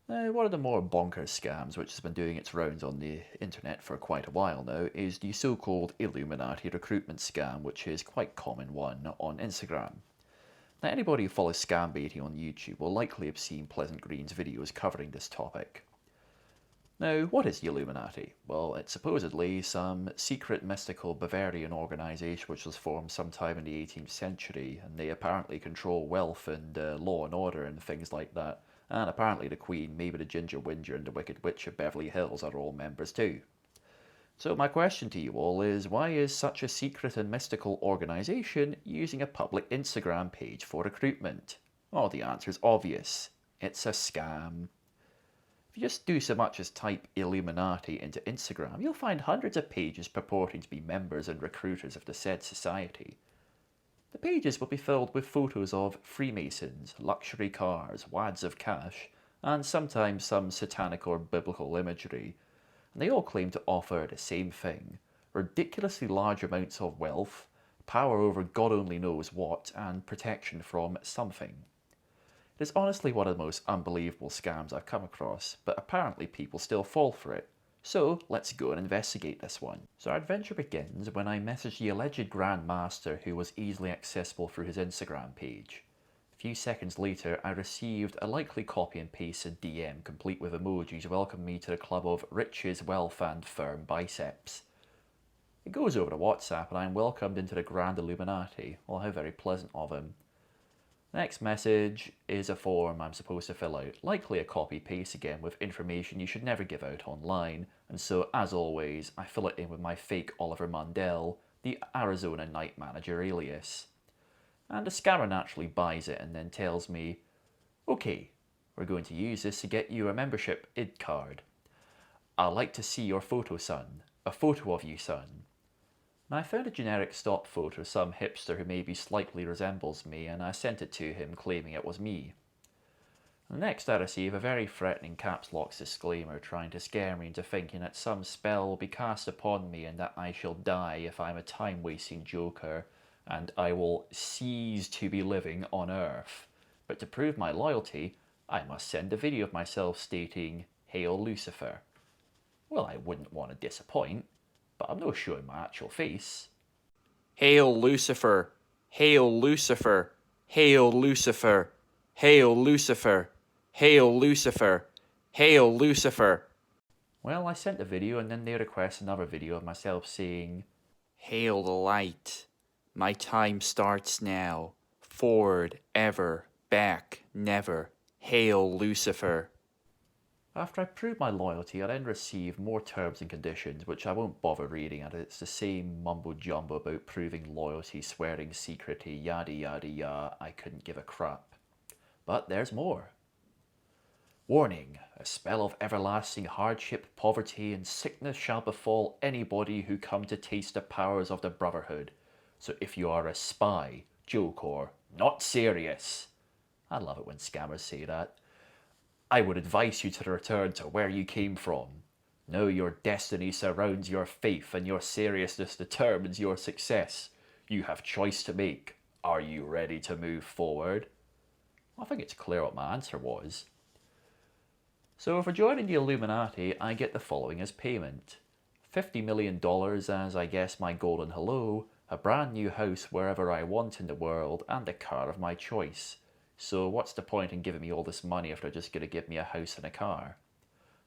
Now, one of the more bonkers scams, which has been doing its rounds on the internet for quite a while now, is the so-called Illuminati recruitment scam, which is quite a common one on Instagram. Now, anybody who follows Scambaiting on YouTube will likely have seen Pleasant Green's videos covering this topic. Now, what is the Illuminati? Well, it's supposedly some secret mystical Bavarian organisation which was formed sometime in the 18th century, and they apparently control wealth and law and order and things like that. And apparently the Queen, maybe the Ginger Whinger and the Wicked Witch of Beverly Hills are all members too. So my question to you all is, why is such a secret and mystical organisation using a public Instagram page for recruitment? Well, the answer is obvious. It's a scam. If you just do so much as type Illuminati into Instagram, you'll find hundreds of pages purporting to be members and recruiters of the said society. The pages will be filled with photos of Freemasons, luxury cars, wads of cash, and sometimes some satanic or biblical imagery, and they all claim to offer the same thing: ridiculously large amounts of wealth, power over God only knows what, and protection from something. It is honestly one of the most unbelievable scams I've come across, but apparently people still fall for it. So let's go and investigate this one. So our adventure begins when I messaged the alleged Grand Master, who was easily accessible through his Instagram page. A few seconds later, I received a likely copy and pasted DM complete with emojis welcoming me to the club of riches, wealth and firm biceps. It goes over to WhatsApp and I am welcomed into the Grand Illuminati. Well, how very pleasant of him. Next message is a form I'm supposed to fill out, likely a copy-paste again with information you should never give out online, and so as always I fill it in with my fake Oliver Mundell, the Arizona night manager alias. And the scammer naturally buys it and then tells me, "Okay, we're going to use this to get you a membership ID card. I'd like to see your photo, son. A photo of you, son." I found a generic stock photo of some hipster who maybe slightly resembles me, and I sent it to him claiming it was me. Next I receive a very threatening caps lock disclaimer trying to scare me into thinking that some spell will be cast upon me and that I shall die if I'm a time-wasting joker, and I will cease to be living on Earth. But to prove my loyalty, I must send a video of myself stating, "Hail Lucifer." Well, I wouldn't want to disappoint, but I'm not showing my actual face. "Hail Lucifer! Hail Lucifer! Hail Lucifer! Hail Lucifer! Hail Lucifer! Hail Lucifer!" Well, I sent the video and then they request another video of myself saying, "Hail the light. My time starts now. Forward, ever. Back, never. Hail Lucifer." After I prove my loyalty, I then receive more terms and conditions, which I won't bother reading, as it's the same mumbo-jumbo about proving loyalty, swearing secrecy, yada yada yada. I couldn't give a crap. But there's more. "Warning, a spell of everlasting hardship, poverty, and sickness shall befall anybody who come to taste the powers of the Brotherhood. So if you are a spy, joke, or not serious," I love it when scammers say that, "I would advise you to return to where you came from. Now your destiny surrounds your faith and your seriousness determines your success. You have choice to make. Are you ready to move forward?" I think it's clear what my answer was. So for joining the Illuminati, I get the following as payment: $50 million as, I guess, my golden hello, a brand new house wherever I want in the world, and a car of my choice. So what's the point in giving me all this money if they're just going to give me a house and a car?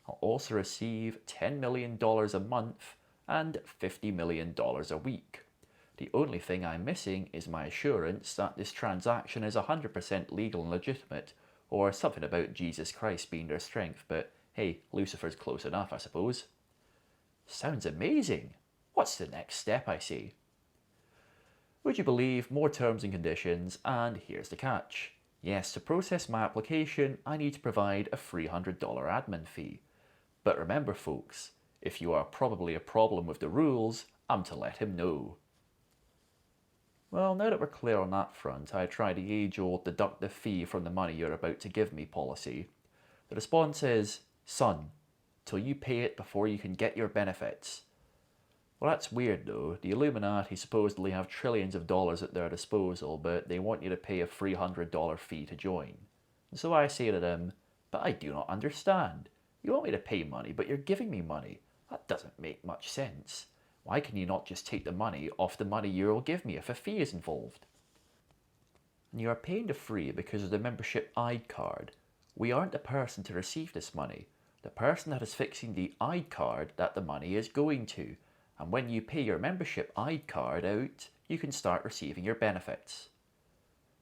I'll also receive $10 million a month and $50 million a week. The only thing I'm missing is my assurance that this transaction is 100% legal and legitimate, or something about Jesus Christ being their strength, but hey, Lucifer's close enough, I suppose. Sounds amazing. What's the next step, I say? Would you believe, more terms and conditions, and here's the catch. Yes, to process my application, I need to provide a $300 admin fee. But remember folks, if you are probably a problem with the rules, I'm to let him know. Well, now that we're clear on that front, I try the age-old deduct the fee from the money you're about to give me policy. The response is, "Son, till you pay it before you can get your benefits." Well, that's weird though. The Illuminati supposedly have trillions of dollars at their disposal, but they want you to pay a $300 fee to join. And so I say to them, But I do not understand. You want me to pay money, but you're giving me money. That doesn't make much sense. Why can you not just take the money off the money you will give me if a fee is involved? And you are paying the fee because of the membership ID card. We aren't the person to receive this money. The person that is fixing the ID card that the money is going to. And when you pay your membership ID card out, you can start receiving your benefits.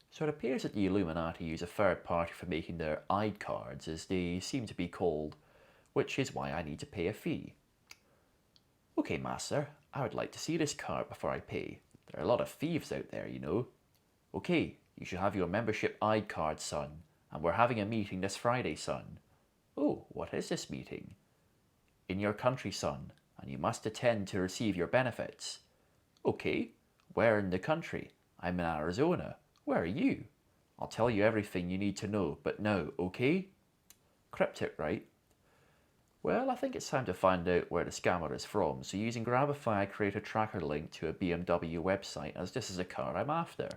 So it appears that the Illuminati use a third party for making their ID cards, as they seem to be called, which is why I need to pay a fee. Okay, master, I would like to see this card before I pay. There are a lot of thieves out there, you know. Okay, you should have your membership ID card, son, and we're having a meeting this Friday, son. Oh, what is this meeting? In your country, son, and you must attend to receive your benefits. Okay, where in the country? I'm in Arizona. Where are you? I'll tell you everything you need to know, but now, okay? Cryptic, right? Well, I think it's time to find out where the scammer is from, so using Grabify I create a tracker link to a BMW website, as this is a car I'm after.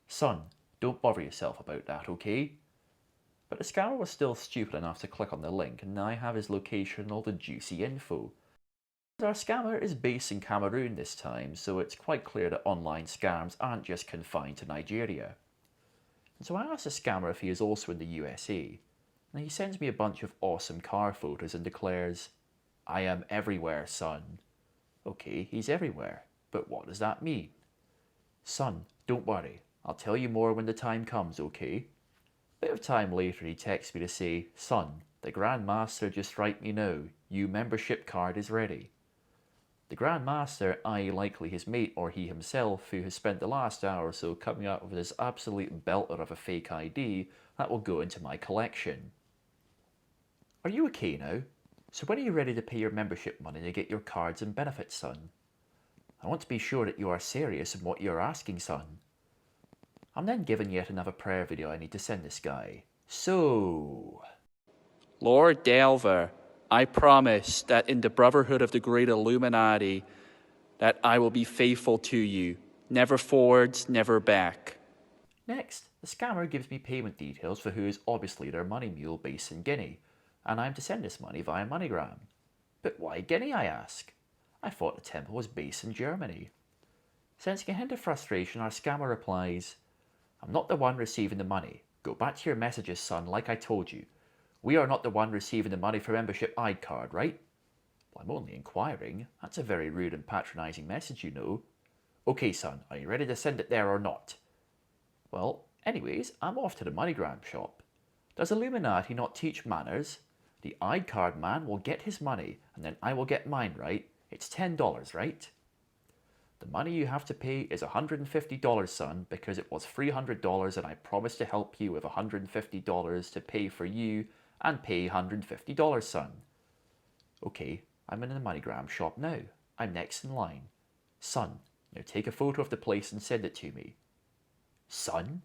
Son, don't bother yourself about that, okay? But the scammer was still stupid enough to click on the link, and now I have his location and all the juicy info. Our scammer is based in Cameroon this time, so it's quite clear that online scams aren't just confined to Nigeria. And so I asked the scammer if he is also in the USA, and he sends me a bunch of awesome car photos and declares, I am everywhere, son. Okay, he's everywhere, but what does that mean? Son, don't worry, I'll tell you more when the time comes, okay? A bit of time later he texts me to say, son, the Grand Master just write me now, your membership card is ready. The Grand Master, i.e. likely his mate or he himself, who has spent the last hour or so coming up with this absolute belter of a fake ID that will go into my collection. Are you okay now? So when are you ready to pay your membership money to get your cards and benefits, son? I want to be sure that you are serious in what you are asking, son. I'm then given yet another prayer video I need to send this guy. So, Lord Delver, I promise that in the Brotherhood of the Great Illuminati, that I will be faithful to you, never forwards, never back. Next, the scammer gives me payment details for who is obviously their money mule based in Guinea, and I am to send this money via MoneyGram. But why Guinea, I ask? I thought the temple was based in Germany. Sensing a hint of frustration, our scammer replies, I'm not the one receiving the money. Go back to your messages, son, like I told you. We are not the one receiving the money for membership ID card, right? Well, I'm only inquiring. That's a very rude and patronising message, you know. Okay, son, are you ready to send it there or not? Well, anyways, I'm off to the MoneyGram shop. Does Illuminati not teach manners? The ID card man will get his money, and then I will get mine, right? It's $10, right? The money you have to pay is $150, son, because it was $300 and I promised to help you with $150 to pay for you and pay $150, son. Okay, I'm in the MoneyGram shop now. I'm next in line. Son, now take a photo of the place and send it to me. Son?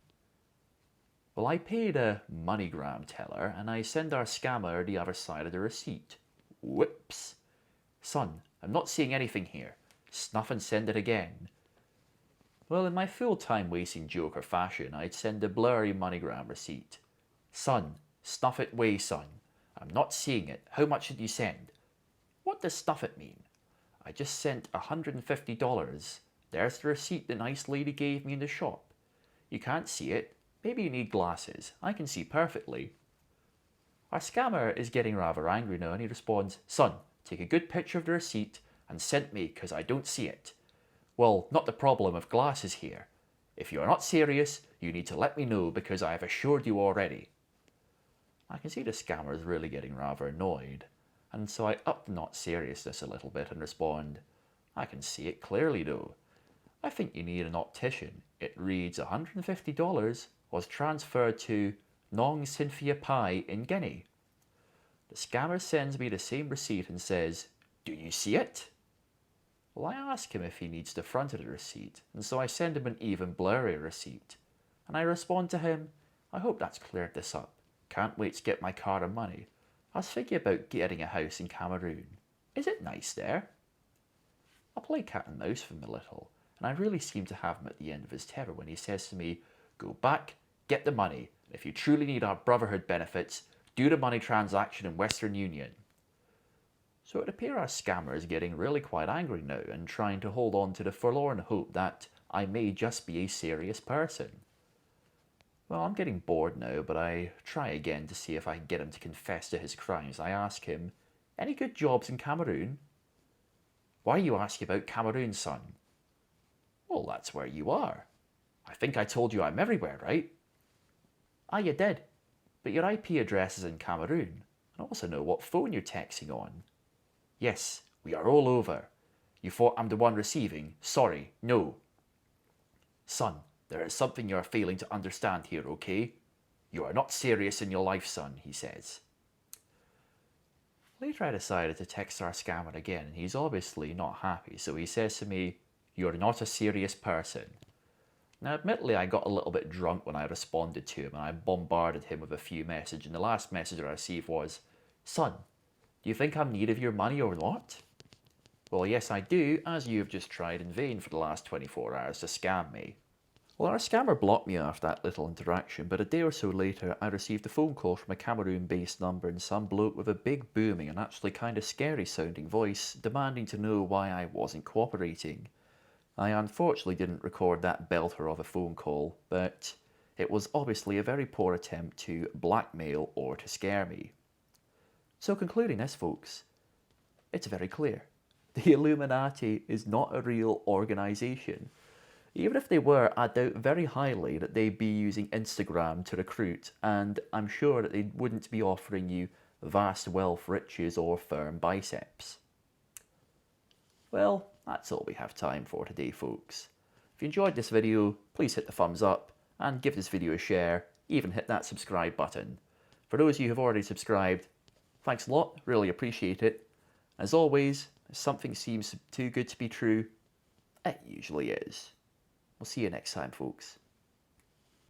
Well, I paid a MoneyGram teller and I send our scammer the other side of the receipt. Whoops. Son, I'm not seeing anything here. Snuff and send it again. Well, in my full time wasting joker fashion, I'd send a blurry MoneyGram receipt. Son, snuff it way, son. I'm not seeing it. How much did you send? What does stuff it mean? I just sent $150. There's the receipt the nice lady gave me in the shop. You can't see it. Maybe you need glasses. I can see perfectly. Our scammer is getting rather angry now and he responds, Son, take a good picture of the receipt and send me because I don't see it. Well, not the problem of glasses here. If you are not serious, you need to let me know because I have assured you already. I can see the scammer is really getting rather annoyed, and so I up the not seriousness a little bit and respond, I can see it clearly though. I think you need an optician. It reads $150 was transferred to Nong Cynthia Pai in Guinea. The scammer sends me the same receipt and says, Do you see it? Well, I ask him if he needs the front of the receipt, and so I send him an even blurrier receipt. And I respond to him, I hope that's cleared this up. Can't wait to get my car and money. I was thinking about getting a house in Cameroon. Is it nice there? I play cat and mouse for him a little, and I really seem to have him at the end of his tether when he says to me, Go back, get the money, and if you truly need our Brotherhood benefits, Do the money transaction in Western Union. So it appears our scammer is getting really quite angry now and trying to hold on to the forlorn hope that I may just be a serious person. Well, I'm getting bored now, but I try again to see if I can get him to confess to his crimes. I ask him, any good jobs in Cameroon? Why are you asking about Cameroon, son? Well, that's where you are. I think I told you I'm everywhere, right? Ah, you did. But your IP address is in Cameroon. I also know what phone you're texting on. Yes, we are all over. You thought I'm the one receiving? Sorry, no. Son, there is something you are failing to understand here, okay? You are not serious in your life, son, he says. Later I decided to text our scammer again, and he's obviously not happy, so he says to me, "You're not a serious person." Now admittedly I got a little bit drunk when I responded to him, and I bombarded him with a few messages, and the last message I received was, "Son, do you think I'm in need of your money or not?" Well, yes I do, as you have just tried in vain for the last 24 hours to scam me. Well, our scammer blocked me after that little interaction, but a day or so later I received a phone call from a Cameroon-based number and some bloke with a big booming and actually kind of scary sounding voice demanding to know why I wasn't cooperating. I unfortunately didn't record that belter of a phone call, but it was obviously a very poor attempt to blackmail or to scare me. So concluding this, folks, it's very clear. The Illuminati is not a real organisation. Even if they were, I doubt very highly that they'd be using Instagram to recruit, and I'm sure that they wouldn't be offering you vast wealth, riches, or firm biceps. Well, that's all we have time for today, folks. If you enjoyed this video, please hit the thumbs up, and give this video a share, even hit that subscribe button. For those of you who have already subscribed, thanks a lot, really appreciate it. As always, if something seems too good to be true, it usually is. We'll see you next time, folks.